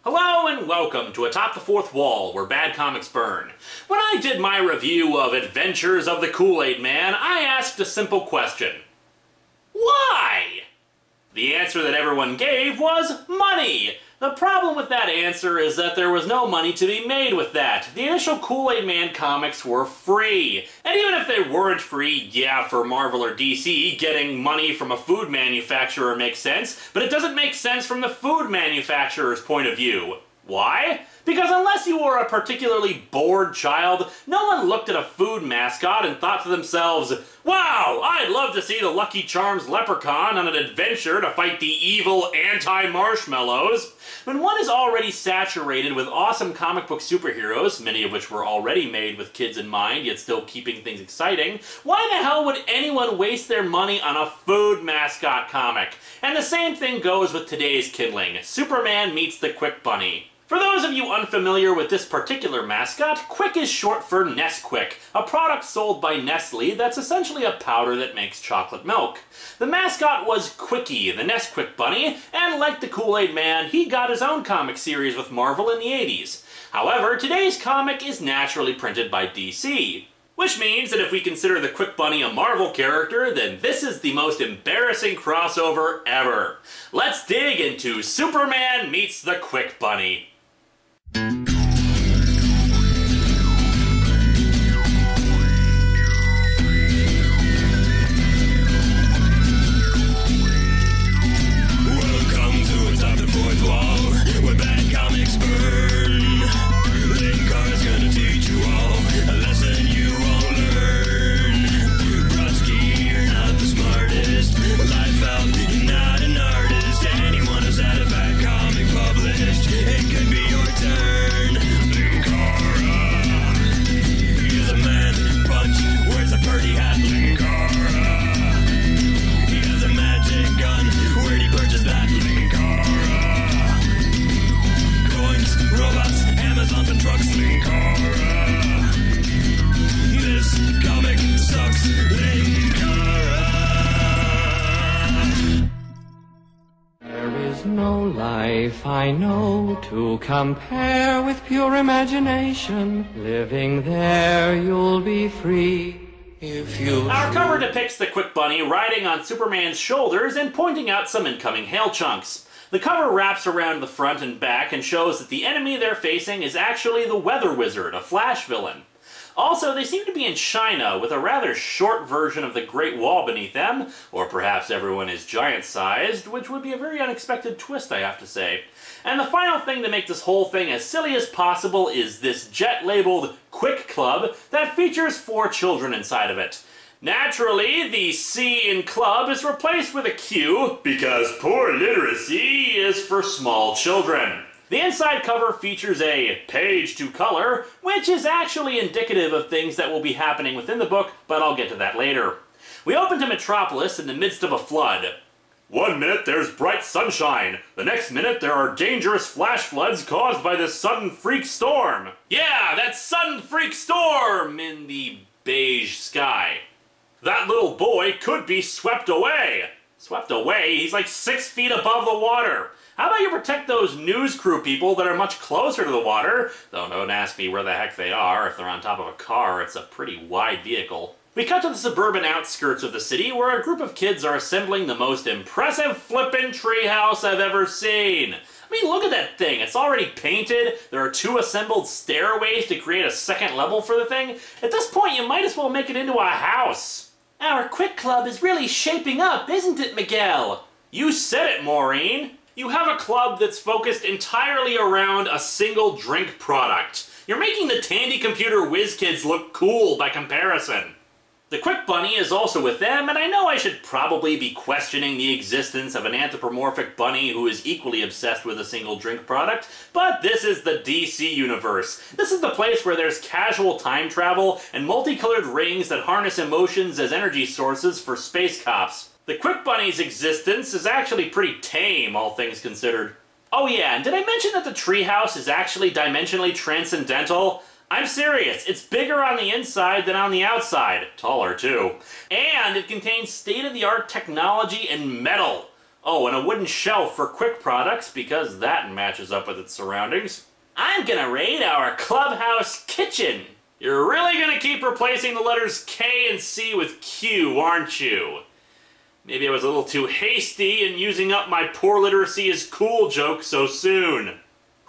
Hello and welcome to Atop the Fourth Wall, where bad comics burn. When I did my review of Adventures of the Kool-Aid Man, I asked a simple question. Why? The answer that everyone gave was money. The problem with that answer is that there was no money to be made with that. The initial Kool-Aid Man comics were free. And even if they weren't free, yeah, for Marvel or DC, getting money from a food manufacturer makes sense, but it doesn't make sense from the food manufacturer's point of view. Why? Because unless you were a particularly bored child, no one looked at a food mascot and thought to themselves, wow, I'd love to see the Lucky Charms leprechaun on an adventure to fight the evil anti-marshmallows. When one is already saturated with awesome comic book superheroes, many of which were already made with kids in mind, yet still keeping things exciting, why the hell would anyone waste their money on a food mascot comic? And the same thing goes with today's kindling, Superman Meets the Quik Bunny. For those of you unfamiliar with this particular mascot, Quik is short for Nesquik, a product sold by Nestle that's essentially a powder that makes chocolate milk. The mascot was Quickie, the Nesquik Bunny, and like the Kool-Aid Man, he got his own comic series with Marvel in the 80s. However, today's comic is naturally printed by DC. Which means that if we consider the Quik Bunny a Marvel character, then this is the most embarrassing crossover ever. Let's dig into Superman Meets the Quik Bunny. Welcome to Atop the Fourth Wall, where bad comics burn. Linkara's gonna teach you all a lesson you won't learn. Brodsky, you're not the smartest. Life out, you're not an artist. Anyone who's had a bad comic published, it could be your turn. Linkara, he's a man punch, wears a party hat. Linkara, he has a magic gun. Where'd he purchase that? Linkara, coins, robots, Amazon and trucks. Linkara, this comic sucks. Linkara. There is no life I know to compare with pure imagination. Living there, you'll be free if you... Our cover depicts the Quik Bunny riding on Superman's shoulders and pointing out some incoming hail chunks. The cover wraps around the front and back and shows that the enemy they're facing is actually the Weather Wizard, a Flash villain. Also, they seem to be in China, with a rather short version of the Great Wall beneath them, or perhaps everyone is giant-sized, which would be a very unexpected twist, I have to say. And the final thing to make this whole thing as silly as possible is this jet-labeled Quik Club that features 4 children inside of it. Naturally, the C in club is replaced with a Q, because poor literacy is for small children. The inside cover features a page to color, which is actually indicative of things that will be happening within the book, but I'll get to that later. We open to Metropolis in the midst of a flood. One minute there's bright sunshine, the next minute there are dangerous flash floods caused by this sudden freak storm. Yeah, that sudden freak storm in the beige sky. That little boy could be swept away. Swept away? He's like 6 feet above the water. How about you protect those news crew people that are much closer to the water? Though don't ask me where the heck they are. If they're on top of a car, it's a pretty wide vehicle. We cut to the suburban outskirts of the city where a group of kids are assembling the most impressive flippin' treehouse I've ever seen. I mean, look at that thing. It's already painted. There are 2 assembled stairways to create a second level for the thing. At this point, you might as well make it into a house. Our Quik Club is really shaping up, isn't it, Miguel? You said it, Maureen. You have a club that's focused entirely around a single drink product. You're making the Tandy Computer Whiz Kids look cool by comparison. The Quik Bunny is also with them, and I know I should probably be questioning the existence of an anthropomorphic bunny who is equally obsessed with a single drink product, but this is the DC universe. This is the place where there's casual time travel and multicolored rings that harness emotions as energy sources for space cops. The Quik Bunny's existence is actually pretty tame, all things considered. Oh yeah, and did I mention that the treehouse is actually dimensionally transcendental? I'm serious, it's bigger on the inside than on the outside. Taller, too. And it contains state-of-the-art technology and metal. Oh, and a wooden shelf for Quik products, because that matches up with its surroundings. I'm gonna raid our clubhouse kitchen. You're really gonna keep replacing the letters K and C with Q, aren't you? Maybe I was a little too hasty in using up my poor literacy is cool joke so soon.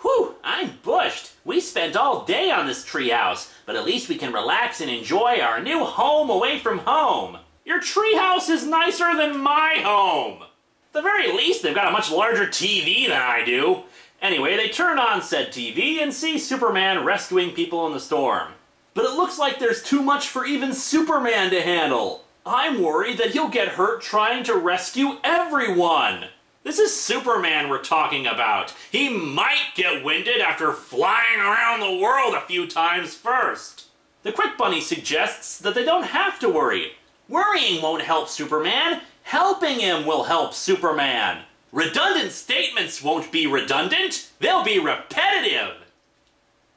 Whew, I'm bushed. We spent all day on this treehouse, but at least we can relax and enjoy our new home away from home. Your treehouse is nicer than my home. At the very least, they've got a much larger TV than I do. Anyway, they turn on said TV and see Superman rescuing people in the storm. But it looks like there's too much for even Superman to handle. I'm worried that he'll get hurt trying to rescue everyone. This is Superman we're talking about. He might get winded after flying around the world a few times first. The Quik Bunny suggests that they don't have to worry. Worrying won't help Superman. Helping him will help Superman. Redundant statements won't be redundant. They'll be repetitive.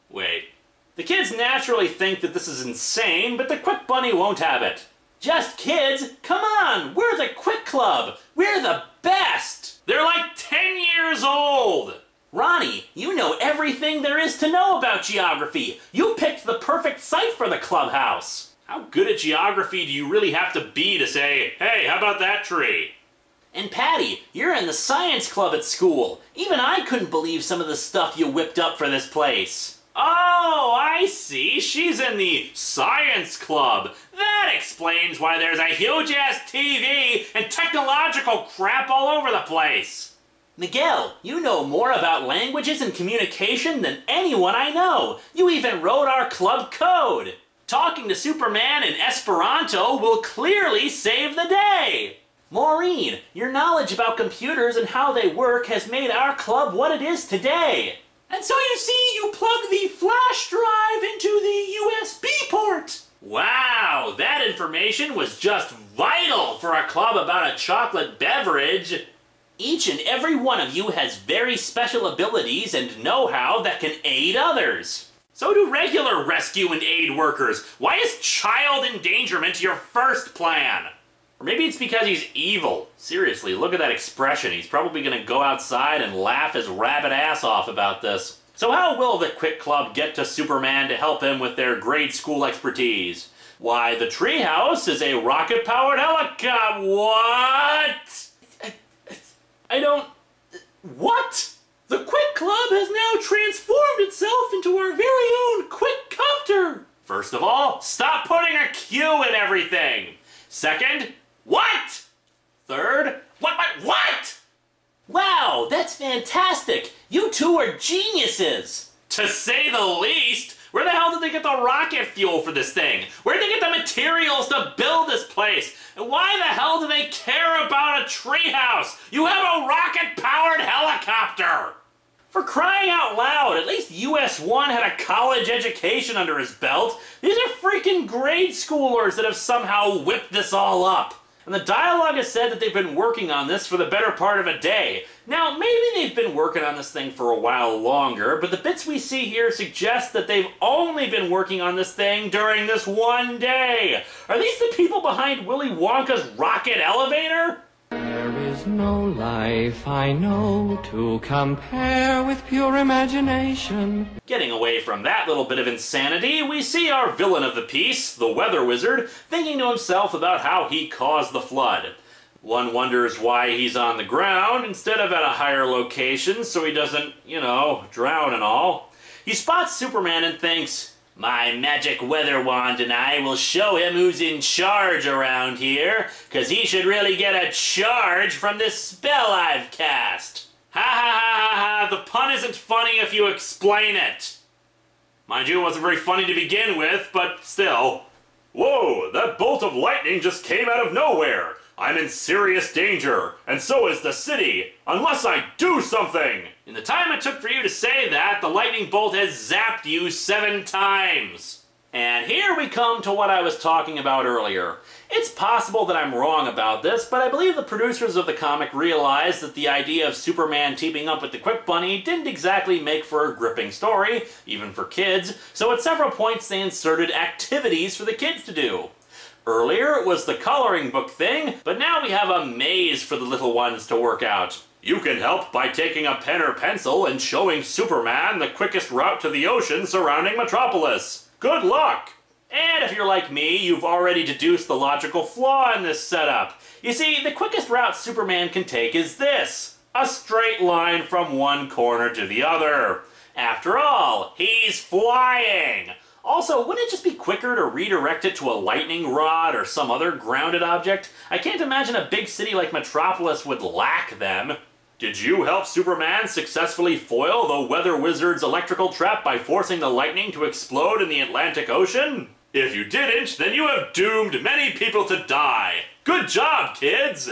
Wait. The kids naturally think that this is insane, but the Quik Bunny won't have it. Just kids? Come on! We're the Quik Club! We're the best! They're like 10 years old! Ronnie, you know everything there is to know about geography. You picked the perfect site for the clubhouse. How good at geography do you really have to be to say, hey, how about that tree? And Patty, you're in the science club at school. Even I couldn't believe some of the stuff you whipped up for this place. Oh, I see. She's in the science club. That explains why there's a huge-ass TV and technological crap all over the place. Miguel, you know more about languages and communication than anyone I know. You even wrote our club code. Talking to Superman in Esperanto will clearly save the day. Maureen, your knowledge about computers and how they work has made our club what it is today. And so you see, you plug the flash drive into the USB port. Wow, that information was just vital for a club about a chocolate beverage. Each and every one of you has very special abilities and know-how that can aid others. So do regular rescue and aid workers. Why is child endangerment your first plan? Or maybe it's because he's evil. Seriously, look at that expression. He's probably going to go outside and laugh his rabbit ass off about this. So how will the Quik Club get to Superman to help him with their grade school expertise? Why, the treehouse is a rocket-powered helicopter. What? I don't... What? The Quik Club has now transformed itself into our very own Quik-copter. First of all, stop putting a Q in everything. Second, what? Third, what? Wow, that's fantastic. You two are geniuses. To say the least. Where the hell did they get the rocket fuel for this thing? Where did they get the materials to build this place? And why the hell do they care about a treehouse? You have a rocket-powered helicopter. For crying out loud, at least US1 had a college education under his belt. These are freaking grade schoolers that have somehow whipped this all up. And the dialogue has said that they've been working on this for the better part of a day. Now, maybe they've been working on this thing for a while longer, but the bits we see here suggest that they've only been working on this thing during this one day. Are these the people behind Willy Wonka's rocket elevator? There is no life I know to compare with pure imagination. Getting away from that little bit of insanity, we see our villain of the piece, the Weather Wizard, thinking to himself about how he caused the flood. One wonders why he's on the ground instead of at a higher location so he doesn't, drown and all. He spots Superman and thinks, my magic weather wand and I will show him who's in charge around here, 'cause he should really get a charge from this spell I've cast. Ha ha ha ha ha, the pun isn't funny if you explain it. Mind you, it wasn't very funny to begin with, but still. Whoa, that bolt of lightning just came out of nowhere. I'm in serious danger, and so is the city, unless I do something! In the time it took for you to say that, the lightning bolt has zapped you 7 times. And here we come to what I was talking about earlier. It's possible that I'm wrong about this, but I believe the producers of the comic realized that the idea of Superman teaming up with the Quik Bunny didn't exactly make for a gripping story, even for kids, so at several points they inserted activities for the kids to do. Earlier it was the coloring book thing, but now we have a maze for the little ones to work out. You can help by taking a pen or pencil and showing Superman the quickest route to the ocean surrounding Metropolis. Good luck! And if you're like me, you've already deduced the logical flaw in this setup. You see, the quickest route Superman can take is this: a straight line from one corner to the other. After all, he's flying! Also, wouldn't it just be quicker to redirect it to a lightning rod or some other grounded object? I can't imagine a big city like Metropolis would lack them. Did you help Superman successfully foil the Weather Wizard's electrical trap by forcing the lightning to explode in the Atlantic Ocean? If you didn't, then you have doomed many people to die. Good job, kids!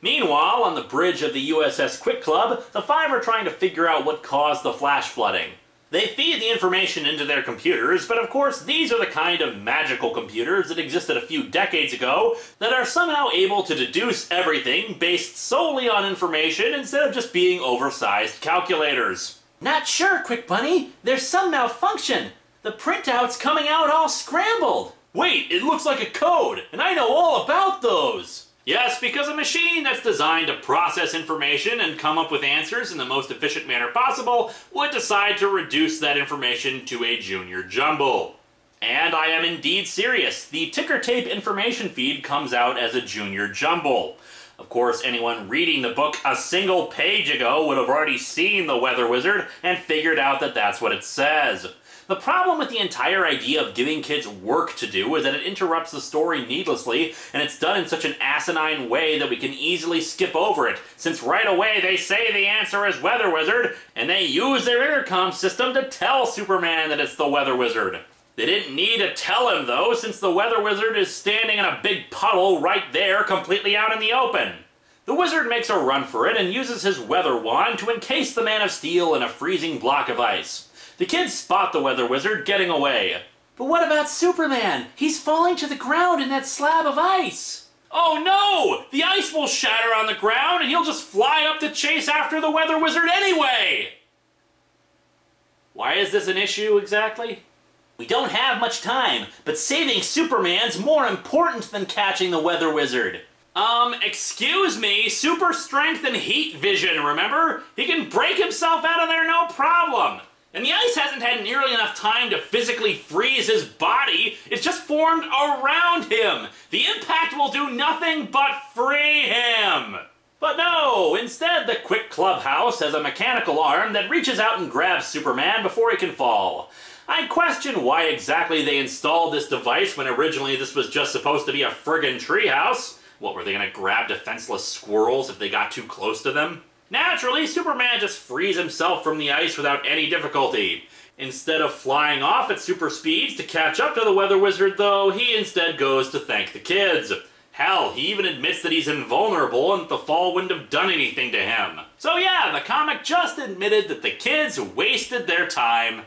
Meanwhile, on the bridge of the USS Quik Club, the five are trying to figure out what caused the flash flooding. They feed the information into their computers, but of course these are the kind of magical computers that existed a few decades ago that are somehow able to deduce everything based solely on information instead of just being oversized calculators. Not sure, Quik Bunny. There's some malfunction. The printout's coming out all scrambled. Wait, it looks like a code, and I know all about those. Yes, because a machine that's designed to process information and come up with answers in the most efficient manner possible would decide to reduce that information to a junior jumble. And I am indeed serious. The ticker tape information feed comes out as a junior jumble. Of course, anyone reading the book a single page ago would have already seen the Weather Wizard and figured out that that's what it says. The problem with the entire idea of giving kids work to do is that it interrupts the story needlessly, and it's done in such an asinine way that we can easily skip over it, since right away they say the answer is Weather Wizard, and they use their intercom system to tell Superman that it's the Weather Wizard. They didn't need to tell him, though, since the Weather Wizard is standing in a big puddle right there, completely out in the open. The Wizard makes a run for it and uses his weather wand to encase the Man of Steel in a freezing block of ice. The kids spot the Weather Wizard getting away. But what about Superman? He's falling to the ground in that slab of ice. Oh no! The ice will shatter on the ground and he'll just fly up to chase after the Weather Wizard anyway! Why is this an issue exactly? We don't have much time, but saving Superman's more important than catching the Weather Wizard. Excuse me, super strength and heat vision, remember? He can break himself out of there no problem. And the ice hasn't had nearly enough time to physically freeze his body. It's just formed around him. The impact will do nothing but free him. But no, instead the Quik Clubhouse has a mechanical arm that reaches out and grabs Superman before he can fall. I question why exactly they installed this device when originally this was just supposed to be a friggin' treehouse. What, were they gonna grab defenseless squirrels if they got too close to them? Naturally, Superman just frees himself from the ice without any difficulty. Instead of flying off at super speeds to catch up to the Weather Wizard, though, he instead goes to thank the kids. Hell, he even admits that he's invulnerable and that the fall wouldn't have done anything to him. So yeah, the comic just admitted that the kids wasted their time,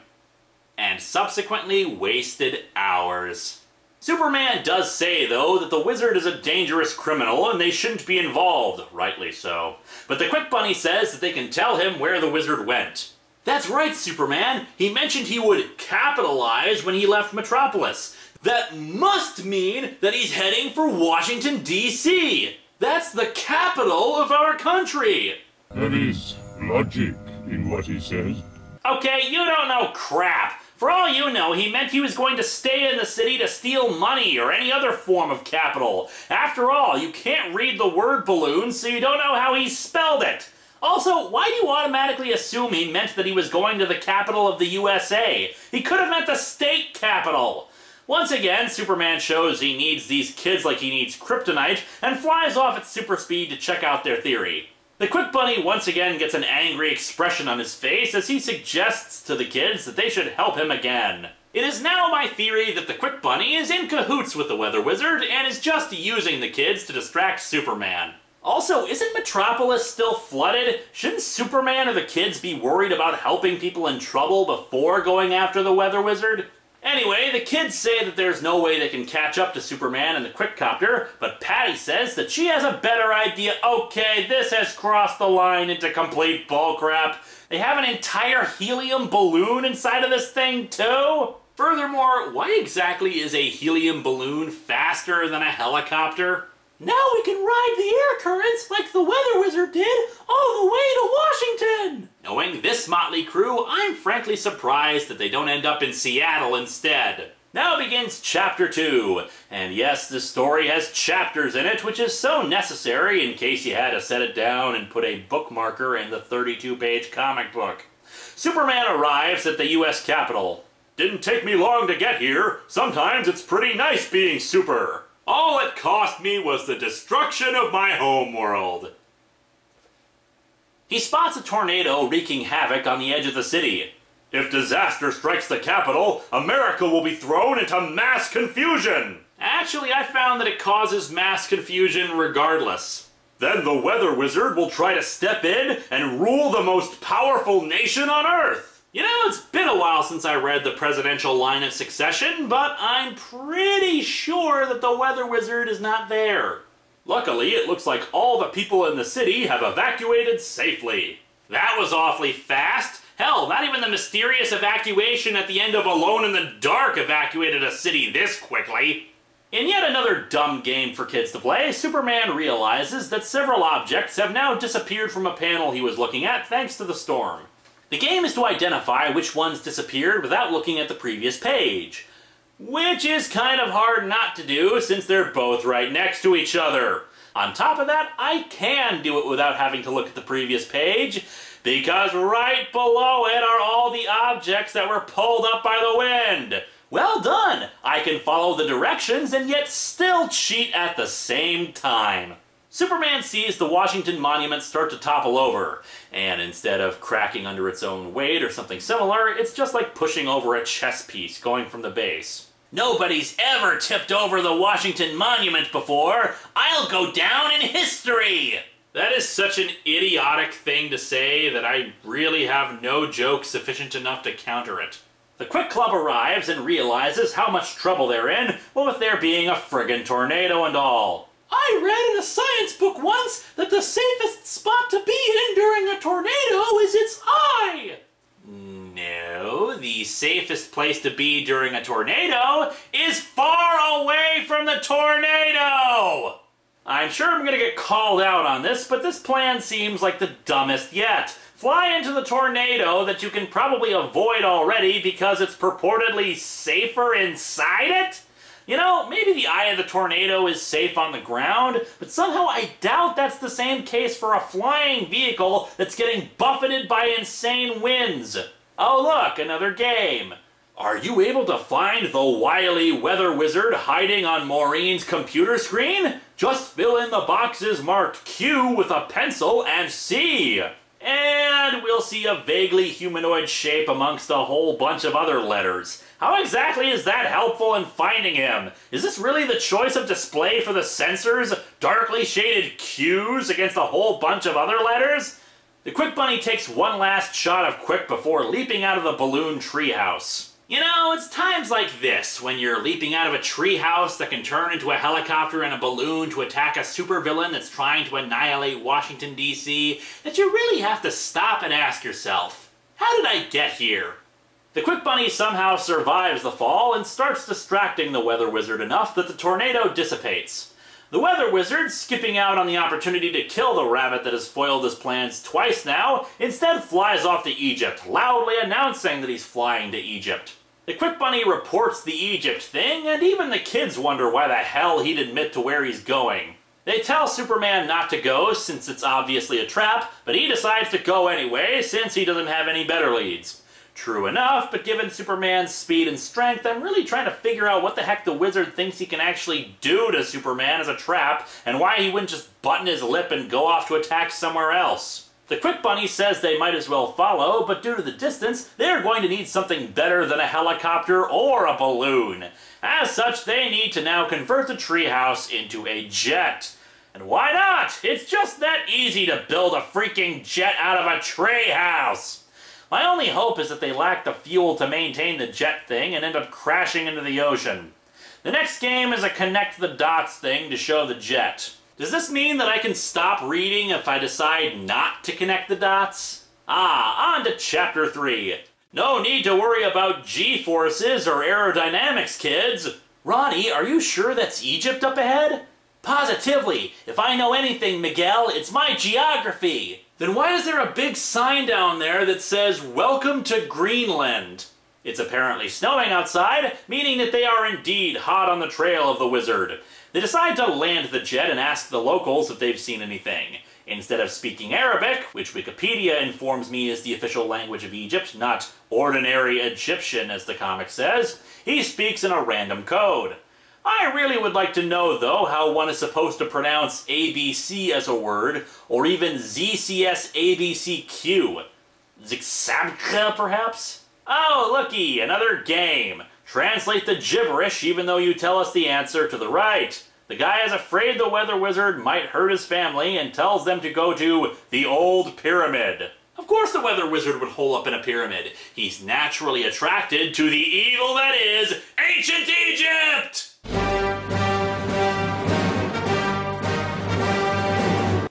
and subsequently wasted ours. Superman does say, though, that the Wizard is a dangerous criminal and they shouldn't be involved, rightly so. But the Quik Bunny says that they can tell him where the Wizard went. That's right, Superman. He mentioned he would capitalize when he left Metropolis. That must mean that he's heading for Washington, D.C. That's the capital of our country. There is logic in what he says. Okay, you don't know crap. For all you know, he meant he was going to stay in the city to steal money or any other form of capital. After all, you can't read the word balloon, so you don't know how he spelled it. Also, why do you automatically assume he meant that he was going to the capital of the USA? He could have meant the state capital. Once again, Superman shows he needs these kids like he needs kryptonite and flies off at super speed to check out their theory. The Quik Bunny once again gets an angry expression on his face as he suggests to the kids that they should help him again. It is now my theory that the Quik Bunny is in cahoots with the Weather Wizard and is just using the kids to distract Superman. Also, isn't Metropolis still flooded? Shouldn't Superman or the kids be worried about helping people in trouble before going after the Weather Wizard? Anyway, the kids say that there's no way they can catch up to Superman in the Quikcopter, but Patty says that she has a better idea. Okay, this has crossed the line into complete bullcrap. They have an entire helium balloon inside of this thing, too? Furthermore, why exactly is a helium balloon faster than a helicopter? Now we can ride the air currents like the Weather Wizard did all the way to Washington! Knowing this motley crew, I'm frankly surprised that they don't end up in Seattle instead. Now begins Chapter 2, and yes, this story has chapters in it, which is so necessary in case you had to set it down and put a bookmarker in the 32-page comic book. Superman arrives at the U.S. Capitol. Didn't take me long to get here. Sometimes it's pretty nice being super. All it cost me was the destruction of my homeworld. He spots a tornado wreaking havoc on the edge of the city. If disaster strikes the capital, America will be thrown into mass confusion. Actually, I found that it causes mass confusion regardless. Then the Weather Wizard will try to step in and rule the most powerful nation on Earth. You know, it's been a while since I read the presidential line of succession, but I'm pretty sure that the Weather Wizard is not there. Luckily, it looks like all the people in the city have evacuated safely. That was awfully fast. Hell, not even the mysterious evacuation at the end of Alone in the Dark evacuated a city this quickly. In yet another dumb game for kids to play, Superman realizes that several objects have now disappeared from a panel he was looking at thanks to the storm. The game is to identify which ones disappeared without looking at the previous page. Which is kind of hard not to do since they're both right next to each other. On top of that, I can do it without having to look at the previous page, because right below it are all the objects that were pulled up by the wind. Well done! I can follow the directions and yet still cheat at the same time. Superman sees the Washington Monument start to topple over, and instead of cracking under its own weight or something similar, it's just like pushing over a chess piece going from the base. Nobody's ever tipped over the Washington Monument before. I'll go down in history! That is such an idiotic thing to say that I really have no joke sufficient enough to counter it. The Quik Club arrives and realizes how much trouble they're in, with there being a friggin' tornado and all. I read in a science book once that the safest spot to be in during a tornado is its eye! No, the safest place to be during a tornado is far away from the tornado! I'm sure I'm gonna get called out on this, but this plan seems like the dumbest yet. Fly into the tornado that you can probably avoid already because it's purportedly safer inside it? You know, maybe the eye of the tornado is safe on the ground, but somehow I doubt that's the same case for a flying vehicle that's getting buffeted by insane winds. Oh look, another game. Are you able to find the wily Weather Wizard hiding on Maureen's computer screen? Just fill in the boxes marked Q with a pencil and see. And we'll see a vaguely humanoid shape amongst a whole bunch of other letters. How exactly is that helpful in finding him? Is this really the choice of display for the sensors? Darkly shaded Q's against a whole bunch of other letters? The Quik Bunny takes one last shot of Quik before leaping out of the balloon treehouse. You know, it's times like this, when you're leaping out of a treehouse that can turn into a helicopter and a balloon to attack a supervillain that's trying to annihilate Washington, D.C., that you really have to stop and ask yourself, how did I get here? The Quik Bunny somehow survives the fall and starts distracting the Weather Wizard enough that the tornado dissipates. The Weather Wizard, skipping out on the opportunity to kill the rabbit that has foiled his plans twice now, instead flies off to Egypt, loudly announcing that he's flying to Egypt. The Quik Bunny reports the Egypt thing, and even the kids wonder why the hell he'd admit to where he's going. They tell Superman not to go since it's obviously a trap, but he decides to go anyway since he doesn't have any better leads. True enough, but given Superman's speed and strength, I'm really trying to figure out what the heck the wizard thinks he can actually do to Superman as a trap, and why he wouldn't just button his lip and go off to attack somewhere else. The Quik Bunny says they might as well follow, but due to the distance, they're going to need something better than a helicopter or a balloon. As such, they need to now convert the treehouse into a jet. And why not? It's just that easy to build a freaking jet out of a treehouse! My only hope is that they lack the fuel to maintain the jet thing and end up crashing into the ocean. The next game is a connect the dots thing to show the jet. Does this mean that I can stop reading if I decide not to connect the dots? On to Chapter 3. No need to worry about G-forces or aerodynamics, kids. Ronnie, are you sure that's Egypt up ahead? Positively. If I know anything, Miguel, it's my geography. Then why is there a big sign down there that says, "Welcome to Greenland"? It's apparently snowing outside, meaning that they are indeed hot on the trail of the wizard. They decide to land the jet and ask the locals if they've seen anything. Instead of speaking Arabic, which Wikipedia informs me is the official language of Egypt, not ordinary Egyptian as the comic says, he speaks in a random code. I really would like to know, though, how one is supposed to pronounce ABC as a word, or even ZCS ABCQ. Zixabka, perhaps? Oh, looky, another game. Translate the gibberish even though you tell us the answer to the right. The guy is afraid the weather wizard might hurt his family and tells them to go to the old pyramid. Of course the weather wizard would hole up in a pyramid. He's naturally attracted to the evil that is ancient Egypt!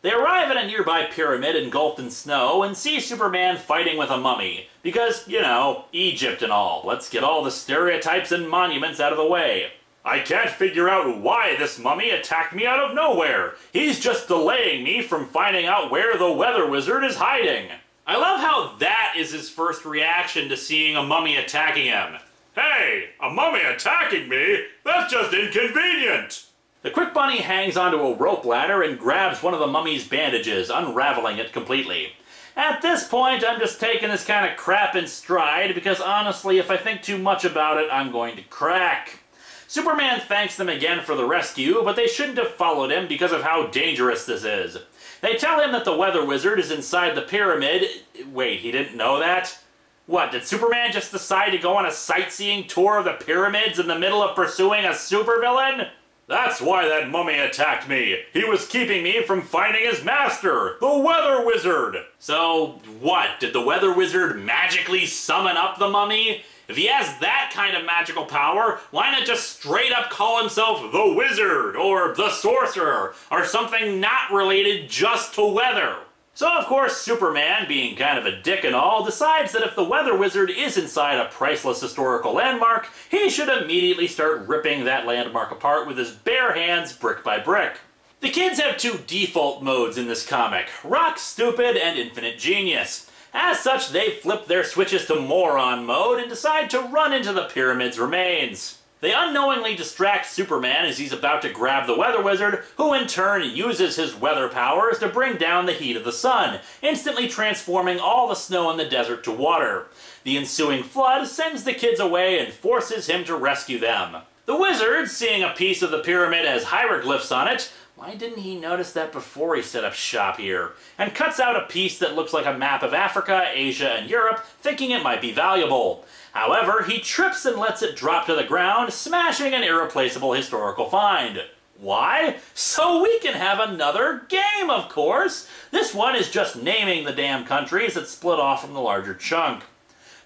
They arrive at a nearby pyramid engulfed in snow and see Superman fighting with a mummy. Because, you know, Egypt and all. Let's get all the stereotypes and monuments out of the way. I can't figure out why this mummy attacked me out of nowhere. He's just delaying me from finding out where the weather wizard is hiding. I love how that is his first reaction to seeing a mummy attacking him. Hey, a mummy attacking me? That's just inconvenient. The Quik Bunny hangs onto a rope ladder and grabs one of the mummy's bandages, unraveling it completely. At this point, I'm just taking this kind of crap in stride because honestly, if I think too much about it, I'm going to crack. Superman thanks them again for the rescue, but they shouldn't have followed him because of how dangerous this is. They tell him that the weather wizard is inside the pyramid. Wait, he didn't know that? What, did Superman just decide to go on a sightseeing tour of the pyramids in the middle of pursuing a supervillain? That's why that mummy attacked me. He was keeping me from finding his master, the weather wizard. So, what, did the weather wizard magically summon up the mummy? If he has that kind of magical power, why not just straight up call himself the Wizard, or the Sorcerer, or something not related just to weather? So of course Superman, being kind of a dick and all, decides that if the weather wizard is inside a priceless historical landmark, he should immediately start ripping that landmark apart with his bare hands brick by brick. The kids have two default modes in this comic, Rock Stupid and Infinite Genius. As such, they flip their switches to moron mode and decide to run into the pyramid's remains. They unknowingly distract Superman as he's about to grab the weather wizard, who in turn uses his weather powers to bring down the heat of the sun, instantly transforming all the snow in the desert to water. The ensuing flood sends the kids away and forces him to rescue them. The wizard, seeing a piece of the pyramid has hieroglyphs on it, why didn't he notice that before he set up shop here? And cuts out a piece that looks like a map of Africa, Asia, and Europe, thinking it might be valuable. However, he trips and lets it drop to the ground, smashing an irreplaceable historical find. Why? So we can have another game, of course! This one is just naming the damn countries that split off from the larger chunk.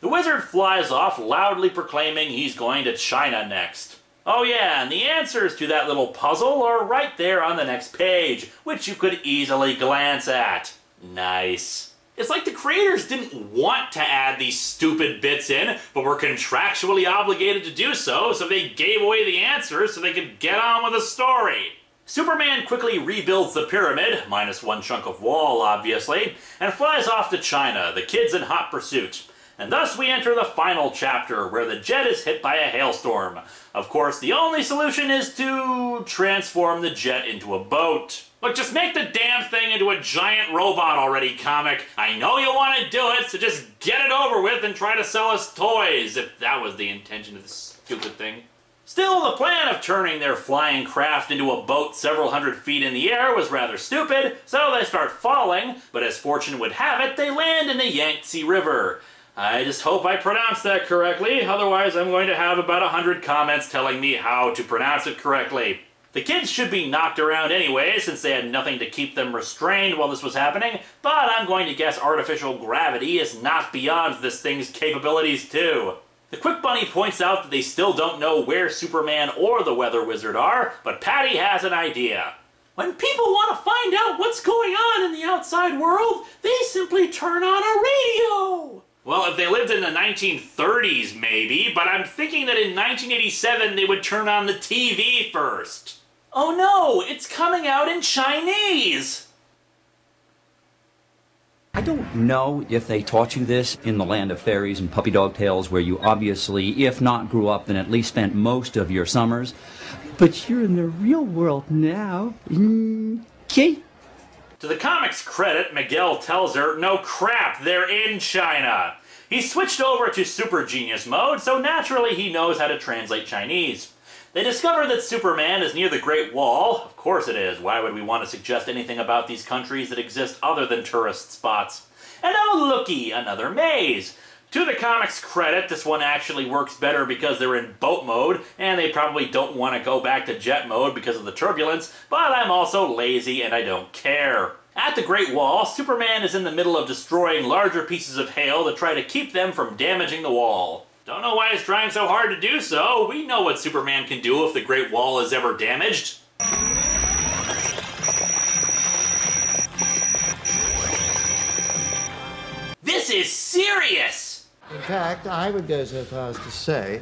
The wizard flies off, loudly proclaiming he's going to China next. Oh yeah, and the answers to that little puzzle are right there on the next page, which you could easily glance at. Nice. It's like the creators didn't want to add these stupid bits in, but were contractually obligated to do so, so they gave away the answers so they could get on with the story. Superman quickly rebuilds the pyramid, minus one chunk of wall obviously, and flies off to China, the kids in hot pursuit. And thus we enter the final chapter, where the jet is hit by a hailstorm. Of course, the only solution is to transform the jet into a boat. Look, just make the damn thing into a giant robot already, comic. I know you want to do it, so just get it over with and try to sell us toys, if that was the intention of this stupid thing. Still, the plan of turning their flying craft into a boat several hundred feet in the air was rather stupid, so they start falling, but as fortune would have it, they land in the Yangtze River. I just hope I pronounced that correctly, otherwise I'm going to have about 100 comments telling me how to pronounce it correctly. The kids should be knocked around anyway, since they had nothing to keep them restrained while this was happening, but I'm going to guess artificial gravity is not beyond this thing's capabilities too. The Quik Bunny points out that they still don't know where Superman or the Weather Wizard are, but Patty has an idea. When people want to find out what's going on in the outside world, they simply turn on a radio! Well, if they lived in the 1930s, maybe, but I'm thinking that in 1987 they would turn on the TV first. Oh no, it's coming out in Chinese! I don't know if they taught you this in the land of fairies and puppy dog tales, where you obviously, if not grew up, then at least spent most of your summers. But you're in the real world now. Okay? To the comic's credit, Miguel tells her, no crap, they're in China. He switched over to Super Genius mode, so naturally he knows how to translate Chinese. They discover that Superman is near the Great Wall. Of course it is. Why would we want to suggest anything about these countries that exist other than tourist spots? And oh looky, another maze! To the comic's credit, this one actually works better because they're in boat mode, and they probably don't want to go back to jet mode because of the turbulence, but I'm also lazy and I don't care. At the Great Wall, Superman is in the middle of destroying larger pieces of hail to try to keep them from damaging the wall. Don't know why he's trying so hard to do so. We know what Superman can do if the Great Wall is ever damaged. This is serious! In fact, I would go so far as to say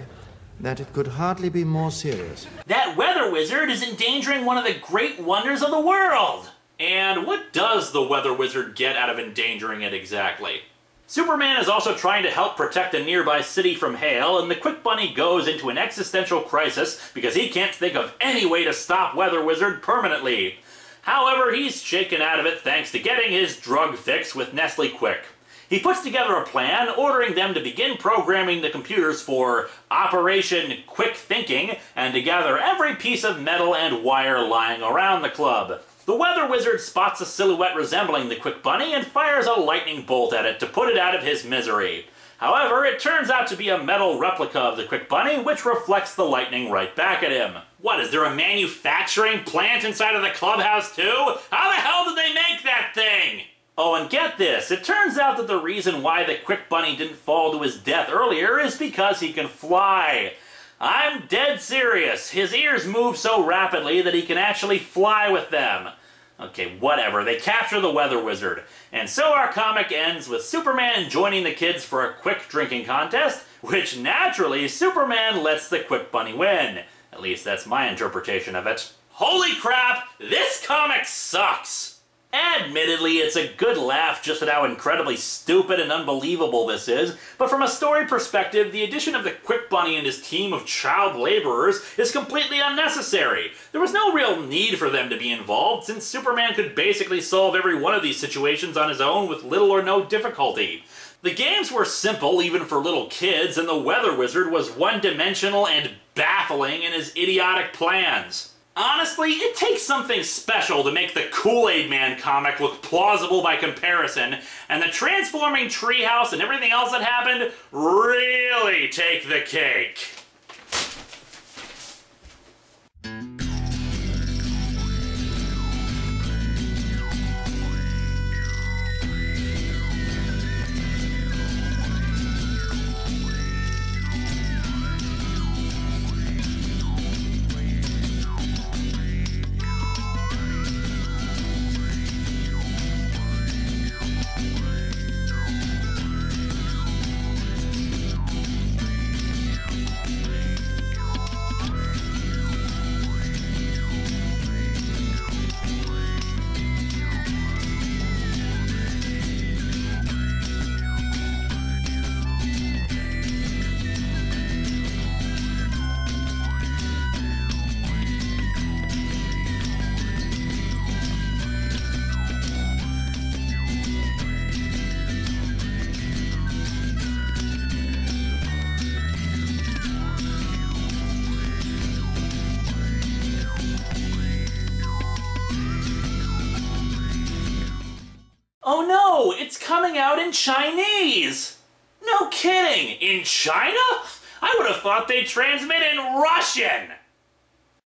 that it could hardly be more serious. That weather wizard is endangering one of the great wonders of the world! And what does the weather wizard get out of endangering it exactly? Superman is also trying to help protect a nearby city from hail, and the Quik Bunny goes into an existential crisis because he can't think of any way to stop Weather Wizard permanently. However, he's shaken out of it thanks to getting his drug fix with Nestle Quik. He puts together a plan, ordering them to begin programming the computers for Operation Quick Thinking, and to gather every piece of metal and wire lying around the club. The Weather Wizard spots a silhouette resembling the Quik Bunny and fires a lightning bolt at it to put it out of his misery. However, it turns out to be a metal replica of the Quik Bunny, which reflects the lightning right back at him. What, is there a manufacturing plant inside of the clubhouse too? How the hell did they make that thing? Oh, and get this, it turns out that the reason why the Quik Bunny didn't fall to his death earlier is because he can fly. I'm dead serious. His ears move so rapidly that he can actually fly with them. Okay, whatever. They capture the Weather Wizard. And so our comic ends with Superman joining the kids for a quick drinking contest, which naturally Superman lets the Quik Bunny win. At least that's my interpretation of it. Holy crap, this comic sucks! Admittedly, it's a good laugh just at how incredibly stupid and unbelievable this is, but from a story perspective, the addition of the Quik Bunny and his team of child laborers is completely unnecessary. There was no real need for them to be involved, since Superman could basically solve every one of these situations on his own with little or no difficulty. The games were simple, even for little kids, and the Weather Wizard was one-dimensional and baffling in his idiotic plans. Honestly, it takes something special to make the Kool-Aid Man comic look plausible by comparison, and the transforming treehouse and everything else that happened really take the cake. Oh no, it's coming out in Chinese! No kidding, in China? I would have thought they'd transmit in Russian!